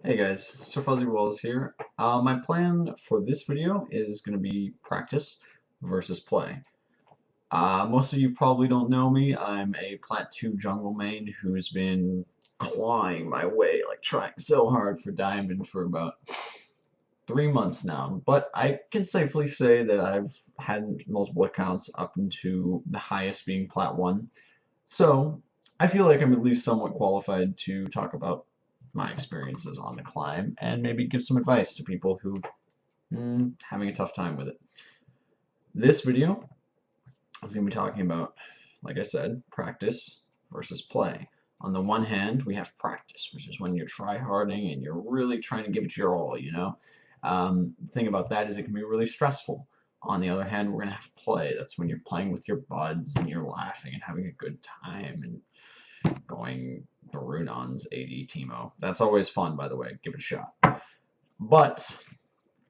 Hey guys, Sir Fuzzy Walls here. My plan for this video is going to be practice versus play. Most of you probably don't know me. I'm a Plat 2 jungle main who's been clawing my way, like trying so hard for Diamond for about 3 months now. But I can safely say that I've had multiple accounts up into the highest being Plat 1. So I feel like I'm at least somewhat qualified to talk about my experiences on the climb and maybe give some advice to people who having a tough time with it. This video is going to be talking about, like I said, practice versus play. On the one hand, we have practice, which is when you're try-harding and you're really trying to give it your all, you know? The thing about that is it can be really stressful. On the other hand, we're going to have play. That's when you're playing with your buds and you're laughing and having a good time and going Barunon's AD Teemo. That's always fun, by the way. Give it a shot. But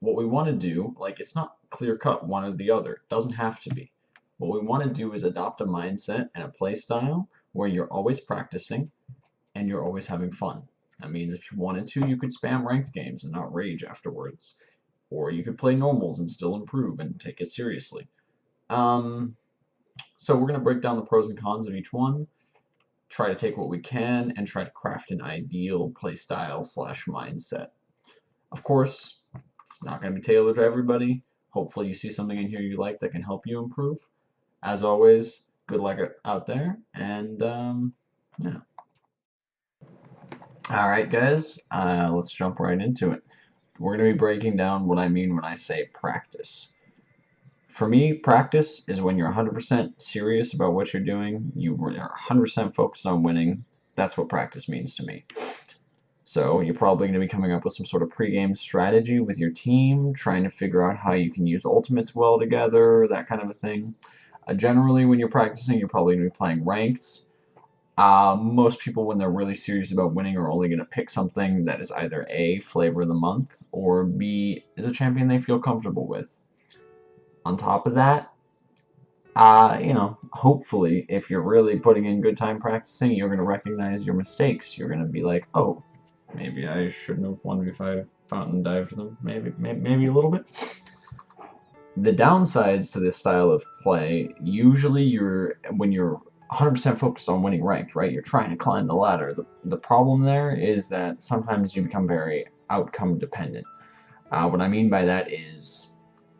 what we want to do, like, it's not clear cut one or the other. It doesn't have to be. What we want to do is adopt a mindset and a play style where you're always practicing and you're always having fun. That means if you wanted to, you could spam ranked games and not rage afterwards. Or you could play normals and still improve and take it seriously. So we're going to break down the pros and cons of each one, try to take what we can, and try to craft an ideal play style slash mindset. Of course, it's not going to be tailored to everybody. Hopefully you see something in here you like that can help you improve. As always, good luck out there, and yeah. Alright guys, let's jump right into it. We're going to be breaking down what I mean when I say practice. For me, practice is when you're 100% serious about what you're doing, you are 100% focused on winning. That's what practice means to me. So you're probably going to be coming up with some sort of pregame strategy with your team, trying to figure out how you can use ultimates well together, that kind of a thing. Generally, when you're practicing, you're probably going to be playing ranked. Most people, when they're really serious about winning, are only going to pick something that is either A, flavor of the month, or B, is a champion they feel comfortable with. On top of that, hopefully, if you're really putting in good time practicing, you're going to recognize your mistakes. You're going to be like, oh, maybe I shouldn't have 1v5 fountain dived them. Maybe a little bit. The downsides to this style of play, usually when you're 100% focused on winning ranked, right? You're trying to climb the ladder. The problem there is that sometimes you become very outcome dependent. What I mean by that is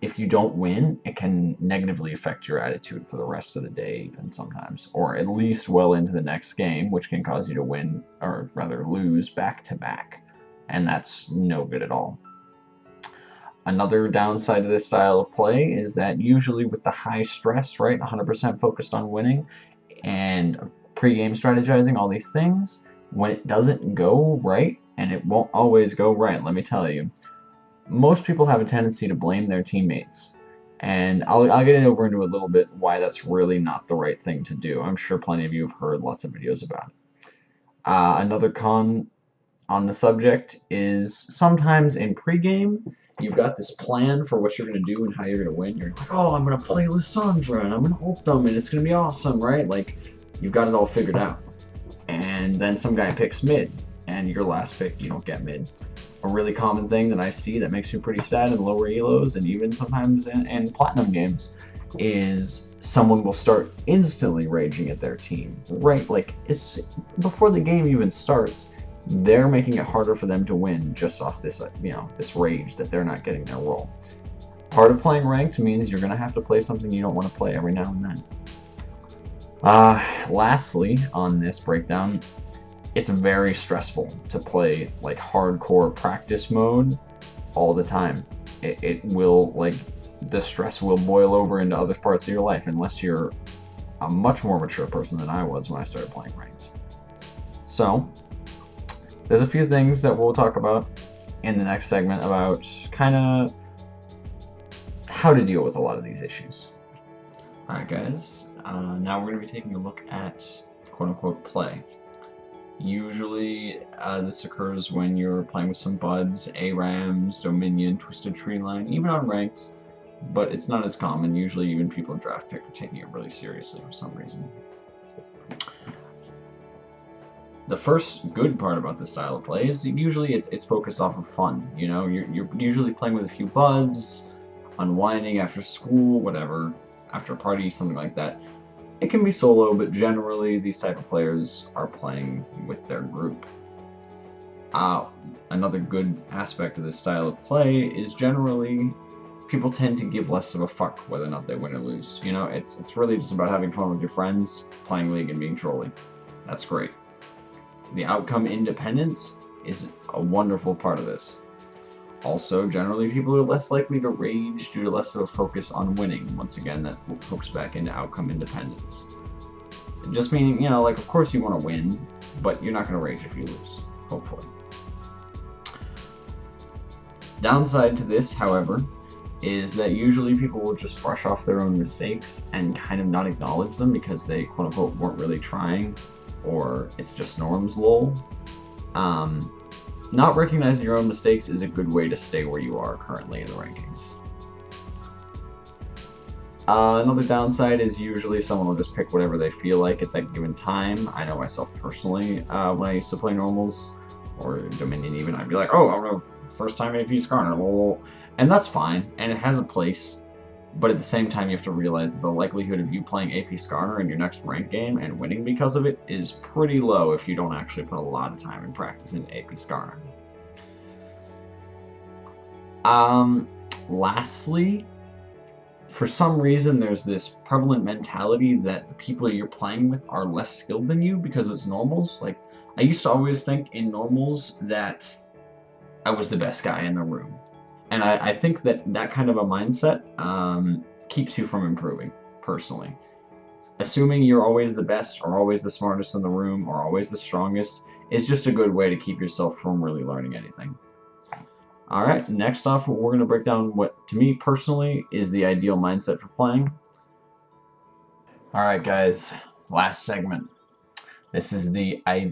if you don't win, it can negatively affect your attitude for the rest of the day, even sometimes, or at least well into the next game, which can cause you to win, or rather lose, back to back. And that's no good at all. Another downside to this style of play is that usually with the high stress, right, 100% focused on winning, and pre-game strategizing, all these things, when it doesn't go right, and it won't always go right, let me tell you, most people have a tendency to blame their teammates. And I'll get over into a little bit why that's really not the right thing to do. I'm sure plenty of you have heard lots of videos about it. Another con on the subject is sometimes in pregame, you've got this plan for what you're going to do and how you're going to win. You're like, oh, I'm going to play Lissandra and I'm going to ult them and it's going to be awesome, right? Like, you've got it all figured out. And then some guy picks mid, and your last pick, you don't get mid. A really common thing that I see that makes me pretty sad in lower elos and even sometimes in platinum games is someone will start instantly raging at their team, right? Like, before the game even starts, they're making it harder for them to win just off this, this rage that they're not getting their role. Part of playing ranked means you're going to have to play something you don't want to play every now and then. Lastly, on this breakdown, it's very stressful to play like hardcore practice mode all the time. It will, like, the stress will boil over into other parts of your life unless you're a much more mature person than I was when I started playing ranked. So, there's a few things that we'll talk about in the next segment about kind of how to deal with a lot of these issues. Alright guys, now we're going to be taking a look at quote-unquote play. Usually this occurs when you're playing with some buds, ARAMs, Dominion, Twisted Treeline, even on ranked, but it's not as common. Usually even people in draft pick are taking it really seriously for some reason. The first good part about this style of play is usually it's focused off of fun. You know, you're usually playing with a few buds, unwinding after school, whatever, after a party, something like that. It can be solo, but generally these type of players are playing with their group. Another good aspect of this style of play is generally people tend to give less of a fuck whether or not they win or lose. You know, it's really just about having fun with your friends, playing League and being trolly. That's great. The outcome independence is a wonderful part of this. Also, generally people are less likely to rage due to less of a focus on winning. Once again, that hooks back into outcome independence. Just meaning, you know, like, of course you want to win, but you're not going to rage if you lose, hopefully. Downside to this, however, is that usually people will just brush off their own mistakes and kind of not acknowledge them because they, quote unquote, weren't really trying, or it's just norms lol. Not recognizing your own mistakes is a good way to stay where you are currently in the rankings. Another downside is usually someone will just pick whatever they feel like at that given time. I know myself personally, when I used to play normals, or Dominion even, I'd be like, oh, I don't know, first time AP Skarner, lol. And that's fine, and it has a place, but at the same time you have to realize that the likelihood of you playing AP Skarner in your next ranked game and winning because of it is pretty low if you don't actually put a lot of time in practicing AP Skarner. Lastly, for some reason there's this prevalent mentality that the people you're playing with are less skilled than you because it's normals. Like, I used to always think in normals that I was the best guy in the room. And I think that that kind of a mindset keeps you from improving, personally. Assuming you're always the best or always the smartest in the room or always the strongest is just a good way to keep yourself from really learning anything. Alright, next off, we're going to break down what, to me personally, is the ideal mindset for playing. Alright guys, last segment. This is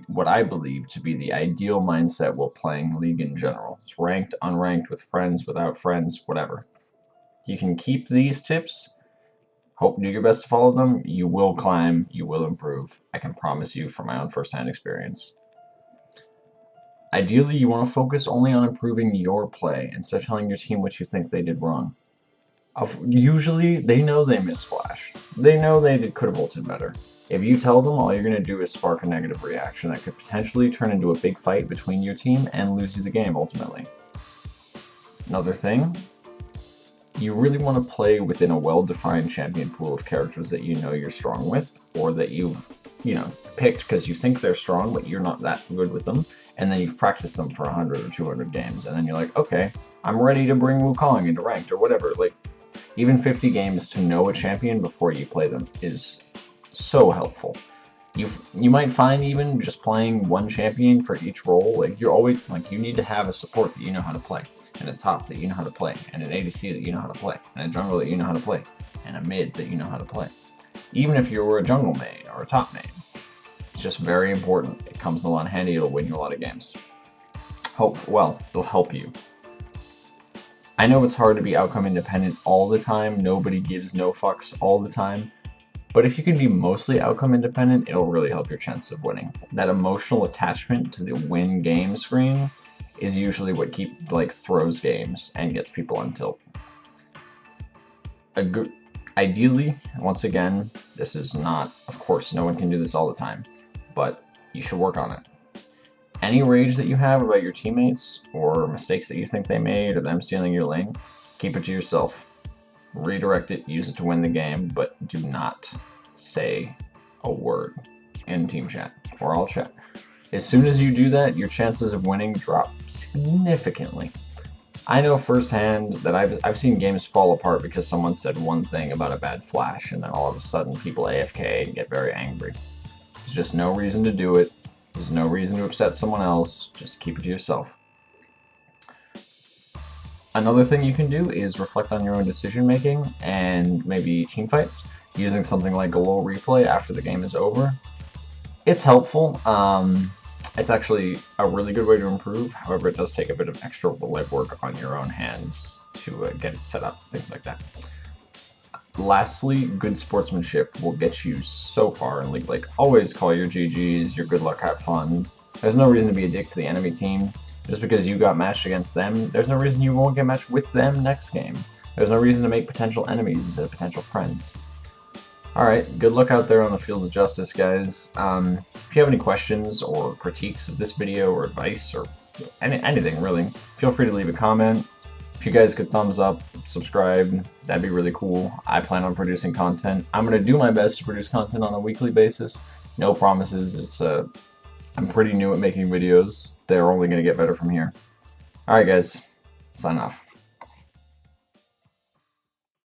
what I believe to be the ideal mindset while playing League in general. It's ranked, unranked, with friends, without friends, whatever. You can keep these tips. Do your best to follow them. You will climb. You will improve. I can promise you from my own first-hand experience. Ideally, you want to focus only on improving your play instead of telling your team what you think they did wrong. Usually, they know they missed Flash. They know they could have ulted better. If you tell them, all you're going to do is spark a negative reaction that could potentially turn into a big fight between your team and lose you the game, ultimately. Another thing, you really want to play within a well-defined champion pool of characters that you know you're strong with, or that you've, picked because you think they're strong, but you're not that good with them, and then you've practiced them for 100 or 200 games, and then you're like, okay, I'm ready to bring Wukong into ranked, or whatever. Like, even 50 games to know a champion before you play them is so helpful. You might find even just playing one champion for each role, like you're always like, you need to have a support that you know how to play, and a top that you know how to play, and an ADC that you know how to play, and a jungle that you know how to play, and a mid that you know how to play. Even if you were a jungle main or a top main, it's just very important. It comes in a lot handy. It'll win you a lot of games. It'll help you. I know it's hard to be outcome independent all the time. Nobody gives no fucks all the time. But if you can be mostly outcome independent, it'll really help your chances of winning. That emotional attachment to the win game screen is usually what throws games and gets on tilt. Ideally, once again, this is not, of course, no one can do this all the time, but you should work on it. Any rage that you have about your teammates or mistakes that you think they made or them stealing your lane, keep it to yourself. Redirect it, use it to win the game, but do not say a word in team chat or all chat. As soon as you do that, your chances of winning drop significantly. I know firsthand that I've seen games fall apart because someone said one thing about a bad flash, and then all of a sudden people AFK and get very angry. There's just no reason to do it. There's no reason to upset someone else. Just keep it to yourself. Another thing you can do is reflect on your own decision making and maybe team fights using something like a little replay after the game is over. It's helpful. It's actually a really good way to improve. However, it does take a bit of extra legwork on your own hands to get it set up, things like that. lastly, good sportsmanship will get you so far in League. Like, always call your GGs, your good luck, have funs. There's no reason to be a dick to the enemy team. Just because you got matched against them, there's no reason you won't get matched with them next game. There's no reason to make potential enemies instead of potential friends. Alright, good luck out there on the fields of justice, guys. If you have any questions or critiques of this video or advice or anything, really, feel free to leave a comment. If you guys could thumbs up, subscribe, that'd be really cool. I plan on producing content. I'm going to do my best to produce content on a weekly basis. No promises. I'm pretty new at making videos. They're only going to get better from here. Alright, guys. Sign off.